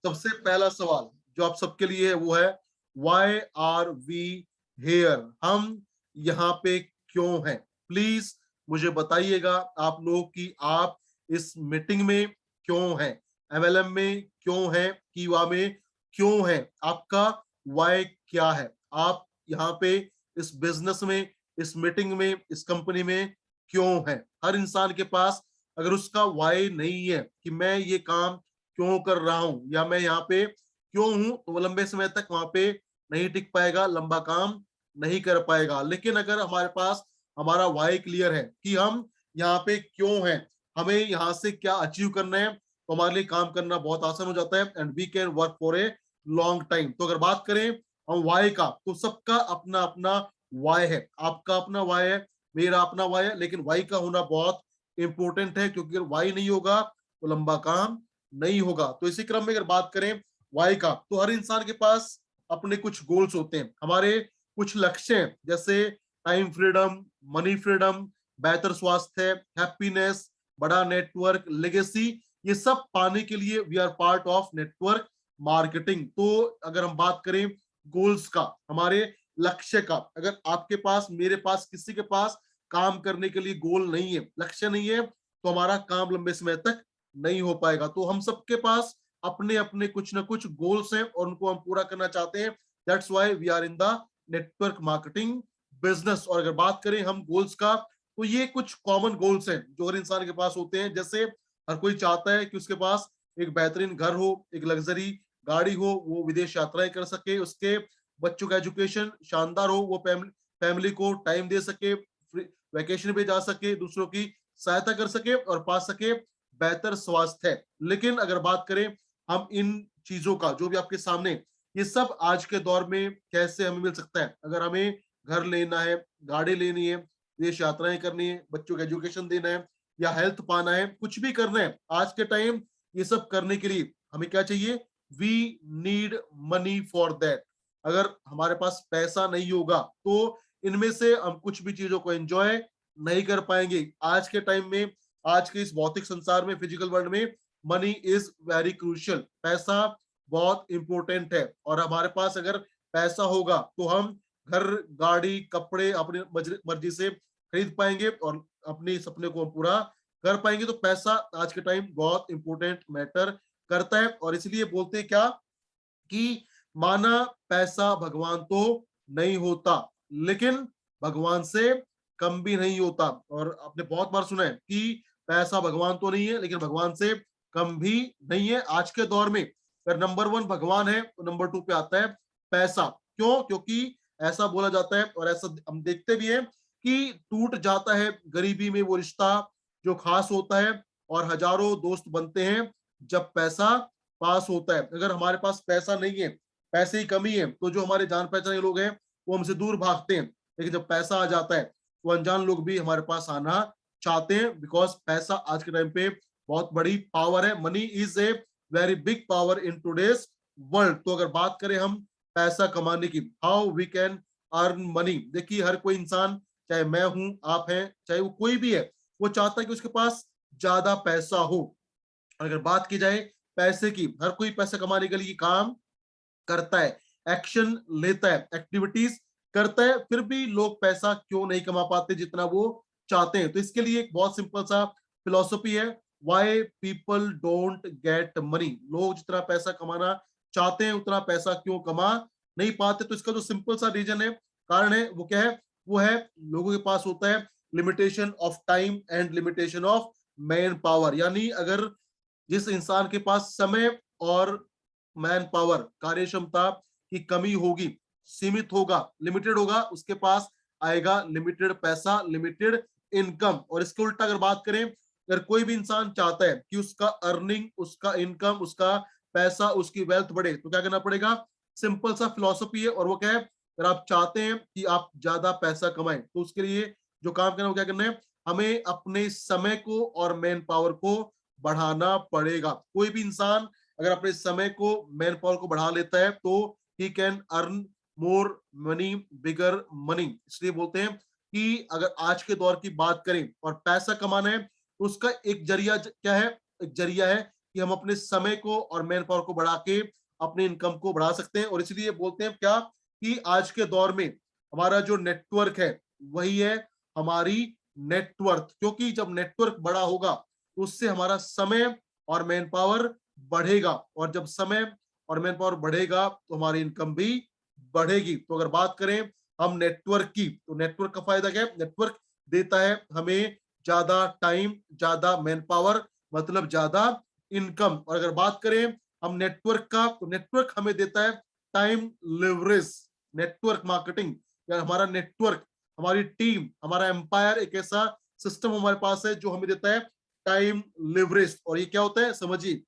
सबसे पहला सवाल जो आप सबके लिए है वो है, वाई आर वी हेयर? हम यहाँ पे क्यों हैं? प्लीज मुझे बताइएगा आप लोग कि आप इस मीटिंग में क्यों हैं, एमएलएम में क्यों हैं, कीवा में क्यों हैं, आपका वाई क्या है? आप यहाँ पे इस बिजनेस में, इस मीटिंग में, इस कंपनी में क्यों हैं? हर इंसान के पास अगर उसका वाई नहीं है कि मैं ये काम क्यों कर रहा हूं या मैं यहाँ पे क्यों हूं, तो वो लंबे समय तक वहां पे नहीं टिक पाएगा, लंबा काम नहीं कर पाएगा। लेकिन अगर हमारे पास हमारा वाई क्लियर है कि हम यहाँ पे क्यों हैं, हमें यहाँ से क्या अचीव करना है, तो हमारे लिए काम करना बहुत आसान हो जाता है and we can work for a long time. तो अगर बात करें हम वाई का, तो सबका अपना अपना वाई है। आपका अपना वाई है, मेरा अपना वाई है, लेकिन वाई का होना बहुत इंपॉर्टेंट है, क्योंकि अगर वाई नहीं होगा तो लंबा काम नहीं होगा। तो इसी क्रम में अगर बात करें वाई का, तो हर इंसान के पास अपने कुछ गोल्स होते हैं, हमारे कुछ लक्ष्य हैं, जैसे टाइम फ्रीडम, मनी फ्रीडम, बेहतर स्वास्थ्य, हैप्पीनेस, बड़ा नेटवर्क, लेगेसी। ये सब पाने के लिए we are part of network marketing. तो अगर हम बात करें गोल्स का, हमारे लक्ष्य का, अगर आपके पास, मेरे पास, किसी के पास काम करने के लिए गोल नहीं है, लक्ष्य नहीं है, तो हमारा काम लंबे समय तक नहीं हो पाएगा। तो हम सबके पास अपने अपने कुछ ना कुछ गोल्स हैं और उनको हम पूरा करना चाहते हैं। That's why we are in the network marketing business. और अगर बात करें हम गोल्स का, तो ये कुछ कॉमन गोल्स हैं जो हर इंसान के पास होते हैं। जैसे हर कोई चाहता है कि उसके पास एक बेहतरीन घर हो, एक लग्जरी गाड़ी हो, वो विदेश यात्राएं कर सके, उसके बच्चों का एजुकेशन शानदार हो, वो फैमिली को टाइम दे सके, वैकेशन पे जा सके, दूसरों की सहायता कर सके और पा सके बेहतर स्वास्थ्य। लेकिन अगर बात करें हम इन चीजों का जो भी आपके सामने, ये सब आज के दौर में कैसे हमें मिल सकता है? अगर हमें घर लेना है, गाड़ी लेनी है, देश यात्राएं करनी है, बच्चों को एजुकेशन देना है या हेल्थ पाना है, कुछ भी करना है आज के टाइम, ये सब करने के लिए हमें क्या चाहिए? We need money for that. अगर हमारे पास पैसा नहीं होगा तो इनमें से हम कुछ भी चीजों को एंजॉय नहीं कर पाएंगे। आज के टाइम में, आज के इस भौतिक संसार में, फिजिकल वर्ल्ड में, मनी इज वेरी क्रूशियल। पैसा बहुत इंपॉर्टेंट है, और हमारे पास अगर पैसा होगा तो हम घर, गाड़ी, कपड़े अपनी मर्जी से खरीद पाएंगे और अपने सपने को हम पूरा कर पाएंगे। तो पैसा आज के टाइम बहुत इंपॉर्टेंट मैटर करता है। और इसलिए बोलते हैं क्या कि माना पैसा भगवान तो नहीं होता, लेकिन भगवान से कम भी नहीं होता। और आपने बहुत बार सुना है कि पैसा भगवान तो नहीं है, लेकिन भगवान से कम भी नहीं है। आज के दौर में अगर नंबर वन भगवान है तो नंबर टू पे आता है पैसा। क्यों? क्योंकि ऐसा बोला जाता है और ऐसा हम देखते भी हैं कि टूट जाता है गरीबी में वो रिश्ता जो खास होता है, और हजारों दोस्त बनते हैं जब पैसा पास होता है। अगर हमारे पास पैसा नहीं है, पैसे की कमी है, तो जो हमारे जान पहचान के लोग हैं वो हमसे दूर भागते हैं। लेकिन जब पैसा आ जाता है तो अनजान लोग भी हमारे पास आना चाहते हैं, बिकॉज पैसा आज के टाइम पे बहुत बड़ी पावर है। Money is a very big power in today's world. तो अगर बात करें हम पैसा कमाने की, how we can earn money, देखिए हर कोई इंसान, चाहे मैं हूं, आप हैं, चाहे वो कोई भी है, वो चाहता है कि उसके पास ज्यादा पैसा हो। और अगर बात की जाए पैसे की, हर कोई पैसा कमाने के लिए काम करता है, एक्शन लेता है, एक्टिविटीज करता है, फिर भी लोग पैसा क्यों नहीं कमा पाते जितना वो चाहते हैं? तो इसके लिए एक बहुत सिंपल सा फिलोसफी है, why people don't get money. लोग जितना पैसा कमाना चाहते हैं उतना पैसा क्यों कमा नहीं पाते? तो इसका जो सिंपल सा रीजन है, कारण है, वो क्या है? वो है लोगों के पास होता है limitation of time and limitation of man power. यानी अगर जिस इंसान के पास समय और मैन पावर, कार्य क्षमता की कमी होगी, सीमित होगा, लिमिटेड होगा, उसके पास आएगा लिमिटेड पैसा, लिमिटेड इनकम। और इसके उल्टा अगर बात करें, अगर कोई भी इंसान चाहता है कि उसका अर्निंग, उसका इनकम, उसका पैसा, उसकी वेल्थ बढ़े, तो क्या करना पड़ेगा? सिंपल सा फिलॉसफी है, और वो क्या है? अगर आप चाहते हैं कि आप ज्यादा पैसा कमाएं, तो उसके लिए जो काम करना है वो क्या करना है? हमें अपने समय को और मैन पावर को बढ़ाना पड़ेगा। कोई भी इंसान अगर अपने समय को, मैन पावर को बढ़ा लेता है तो he can earn more money, bigger money. इसलिए बोलते हैं कि अगर आज के दौर की बात करें और पैसा कमाना है, तो उसका एक जरिया क्या है? एक जरिया है कि हम अपने समय को और मैन पावर को बढ़ा के अपनी इनकम को बढ़ा सकते हैं। और इसलिए बोलते हैं क्या कि आज के दौर में हमारा जो नेटवर्क है वही है हमारी नेटवर्थ, क्योंकि जब नेटवर्क बड़ा होगा तो उससे हमारा समय और मैन पावर बढ़ेगा, और जब समय और मैन पावर बढ़ेगा तो हमारी इनकम भी बढ़ेगी। तो अगर बात करें हम नेटवर्क की, तो नेटवर्क का फायदा क्या है? नेटवर्क देता है हमें ज्यादा टाइम, ज्यादा मैन पावर, मतलब ज्यादा इनकम। और अगर बात करें हम नेटवर्क का, तो नेटवर्क हमें देता है टाइम लिवरेज। नेटवर्क मार्केटिंग या हमारा नेटवर्क, हमारी टीम, हमारा एम्पायर एक ऐसा सिस्टम हमारे पास है जो हमें देता है टाइम लिवरेज। और ये क्या होता है समझिए,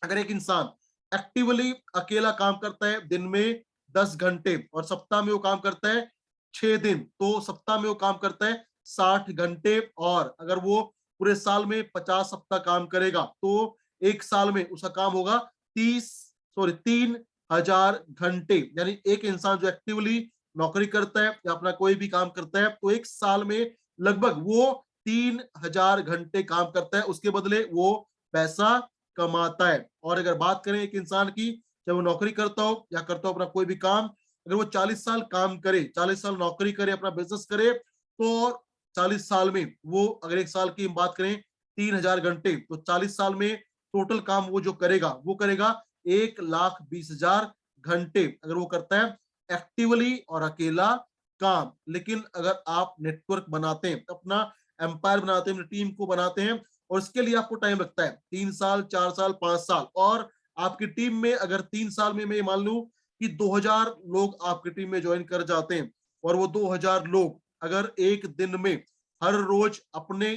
अगर एक इंसान एक्टिवली अकेला काम करता है दिन में 10 घंटे और सप्ताह में वो काम करता है 6 दिन, तो सप्ताह में वो काम करता है 60 घंटे। और अगर वो पूरे साल में 50 सप्ताह काम करेगा तो एक साल में उसका काम होगा 3,000 घंटे। यानी एक इंसान जो एक्टिवली नौकरी करता है या अपना कोई भी काम करता है तो एक साल में लगभग वो 3,000 घंटे काम करता है, उसके बदले वो पैसा कमाता है। और अगर बात करें एक इंसान की, चाहे वो नौकरी करता हो या करता हो अपना कोई भी काम, अगर वो 40 साल काम करे, 40 साल नौकरी करे, अपना बिजनेस करे, तो 40 साल में वो, अगर एक साल की हम बात करें 3,000 घंटे, तो 40 साल में टोटल काम वो जो करेगा वो करेगा 1,20,000 घंटे, अगर वो करता है एक्टिवली और अकेला काम। लेकिन अगर आप नेटवर्क बनाते हैं, अपना एम्पायर बनाते हैं, अपनी टीम को बनाते हैं, और इसके लिए आपको टाइम लगता है 3 साल, 4 साल, 5 साल। और आपकी टीम में अगर 3 साल में मैं मान लूं कि 2,000 लोग आपकी टीम में ज्वाइन कर जाते हैं, और वो 2,000 लोग अगर एक दिन में हर रोज अपने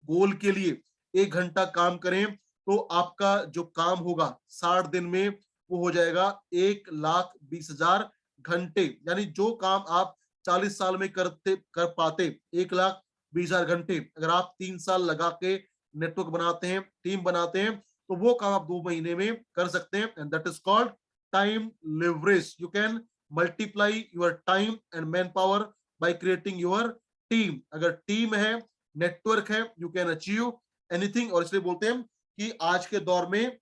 गोल के लिए 1 घंटा काम करें, तो आपका जो काम होगा 60 दिन में वो हो जाएगा 1,20,000 घंटे। यानी जो काम आप 40 साल में कर पाते 1,20,000 घंटे, अगर आप 3 साल लगा के नेटवर्क बनाते हैं, टीम बनाते हैं, तो वो काम आप 2 महीने में कर सकते हैं। And that is called time leverage. You can multiply your time and man power by creating your team. अगर टीम है, नेटवर्क है, यू कैन अचीव एनीथिंग। और इसलिए बोलते हैं कि आज के दौर में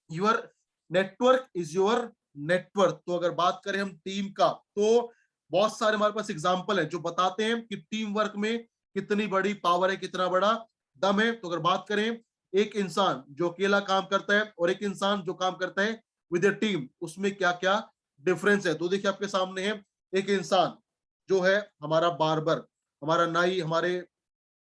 your network is your network. तो अगर बात करें हम टीम का, तो बहुत सारे हमारे पास एग्जाम्पल है जो बताते हैं कि टीम वर्क में कितनी बड़ी पावर है, कितना बड़ा दम है। तो अगर बात करें एक इंसान जो अकेला काम करता है और एक इंसान जो काम करता है विद ए टीम, उसमें क्या क्या डिफरेंस है, तो देखिए आपके सामने है एक इंसान जो है हमारा बार्बर, हमारा नाई, हमारे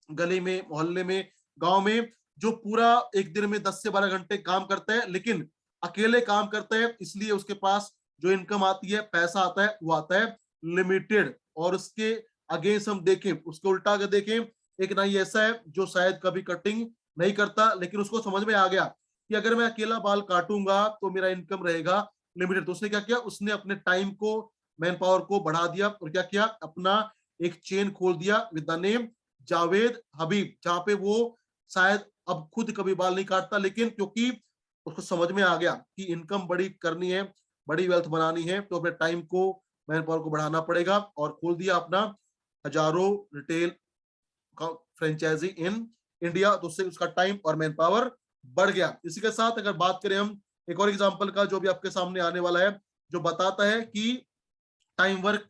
गली में, मोहल्ले में, गांव में, जो पूरा एक दिन में 10 से 12 घंटे काम करता है, लेकिन अकेले काम करता है, इसलिए उसके पास जो इनकम आती है, पैसा आता है, वो आता है लिमिटेड। और उसके अगेंस्ट हम देखें, उसके उल्टा अगर देखें, एक नाई ऐसा है जो शायद कभी कटिंग नहीं करता, लेकिन उसको समझ में आ गया कि अगर मैं अकेला बाल काटूंगा तो मेरा इनकम रहेगा लिमिटेड। तो उसने क्या किया, उसने अपने टाइम को, मैन पावर को बढ़ा दिया, और क्या किया, अपना एक चेन खोल दिया विद द नेम जावेद हबीब, जहां पे वो शायद अब खुद कभी बाल नहीं काटता, लेकिन क्योंकि उसको समझ में आ गया कि इनकम बड़ी करनी है, बड़ी वेल्थ बनानी है, तो अपने टाइम को, मैन पावर को बढ़ाना पड़ेगा, और खोल दिया अपना हजारों रिटेल फ्रेंचाइजी इन इंडिया। तो उससे उसका टाइम और मैन पावर बढ़ गया। इसी के साथ अगर बात करें हम एक और एग्जांपल का, जो भी आपके सामने आने वाला है, जो बताता है कि टाइम वर्क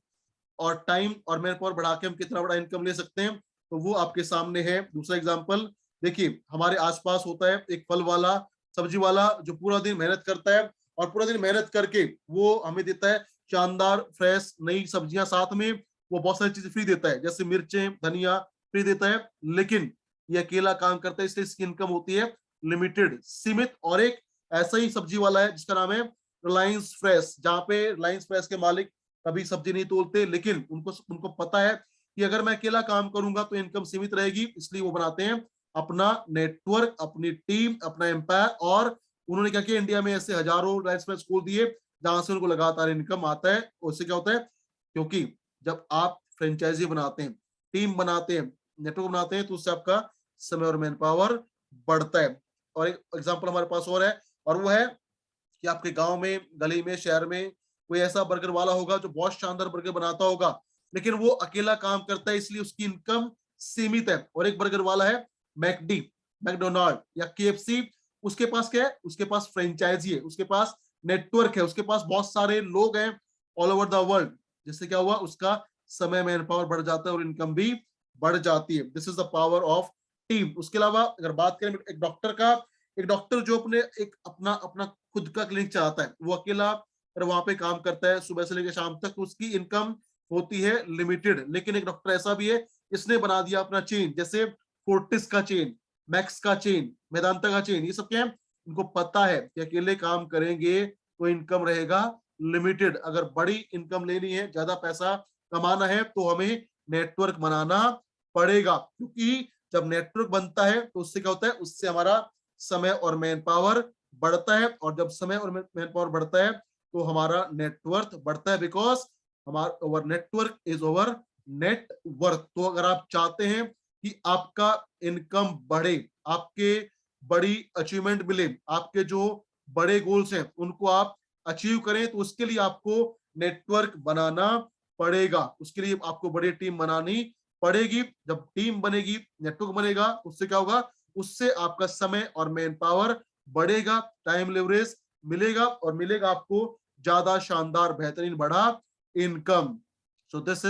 और टाइम और मैन पावर बढ़ा के हम कितना बड़ा इनकम ले सकते हैं, तो वो आपके सामने है दूसरा एग्जांपल। देखिए हमारे आसपास होता है एक फल वाला, सब्जी वाला, जो पूरा दिन मेहनत करता है, और पूरा दिन मेहनत करके वो हमें देता है शानदार फ्रेश नई सब्जियां, साथ में वो बहुत सारी चीजें फ्री देता है, जैसे मिर्चें, धनिया फ्री देता है। लेकिन ये अकेला काम करता है, इसलिए इसकी इनकम होती है लिमिटेड, सीमित। और एक ऐसा ही सब्जी वाला है जिसका नाम है रिलायंस फ्रेश, जहाँ पे रिलायंस फ्रेश के मालिक कभी सब्जी नहीं तोलते, लेकिन उनको उनको पता है कि अगर मैं अकेला काम करूंगा तो इनकम सीमित रहेगी, इसलिए वो बनाते हैं अपना नेटवर्क, अपनी टीम, अपना एम्पायर। और उन्होंने क्या किया, इंडिया में ऐसे हजारों राइस फ्रेश खोल दिए जहां से उनको लगातार इनकम आता है। उससे क्या होता है, क्योंकि जब आप फ्रेंचाइजी बनाते हैं, टीम बनाते हैं, नेटवर्क बनाते हैं, तो उससे आपका समय और मैन पावर बढ़ता है। और एक एग्जाम्पल हमारे पास और है, और वो है कि आपके गांव में, गली में, शहर में कोई ऐसा बर्गर वाला होगा जो बहुत शानदार बर्गर बनाता होगा, लेकिन वो अकेला काम करता है, इसलिए उसकी इनकम सीमित है। और एक बर्गर वाला है मैकडी, मैकडोनाल्ड या केएफसी, उसके पास क्या है, उसके पास फ्रेंचाइजी है, उसके पास नेटवर्क है, उसके पास बहुत सारे लोग हैं ऑल ओवर द वर्ल्ड। जिससे क्या हुआ, उसका समय, मैन पावर बढ़ जाता है और इनकम भी बढ़ जाती है। This is the power of team. उसके अलावा अगर बात करें एक डॉक्टर का, एक डॉक्टर जो अपने एक अपना अपना खुद का क्लिनिक चलाता है, वो अकेला अगर वहां पे काम करता है सुबह से लेकर शाम तक, तो उसकी इनकम होती है लिमिटेड। लेकिन एक डॉक्टर ऐसा भी है, इसने बना दिया अपना चेन, जैसे फोर्टिस का चेन, मैक्स का चेन, मेदांता का चेन, ये सब क्या है, इनको पता है कि अकेले काम करेंगे तो इनकम रहेगा लिमिटेड। अगर बड़ी इनकम लेनी है, ज्यादा पैसा कमाना है, तो हमें नेटवर्क बनाना पड़ेगा। क्योंकि जब नेटवर्क बनता है तो उससे क्या होता है, उससे हमारा समय और मैन पावर बढ़ता है, और जब समय और मैन पावर बढ़ता है तो हमारा नेटवर्थ बढ़ता है, बिकॉज हमारा over network is over net worth. तो अगर आप चाहते हैं कि आपका इनकम बढ़े, आपके बड़ी अचीवमेंट मिले, आपके जो बड़े गोल्स हैं उनको आप अचीव करें, तो उसके लिए आपको नेटवर्क बनाना पड़ेगा, उसके लिए आपको बड़ी टीम बनानी पड़ेगी। जब टीम बनेगी, नेटवर्क बनेगा, उससे क्या होगा, उससे आपका समय और मैन पावर बढ़ेगा, टाइम लेवरेज मिलेगा, और मिलेगा आपको ज्यादा शानदार बेहतरीन बड़ा इनकम। So this is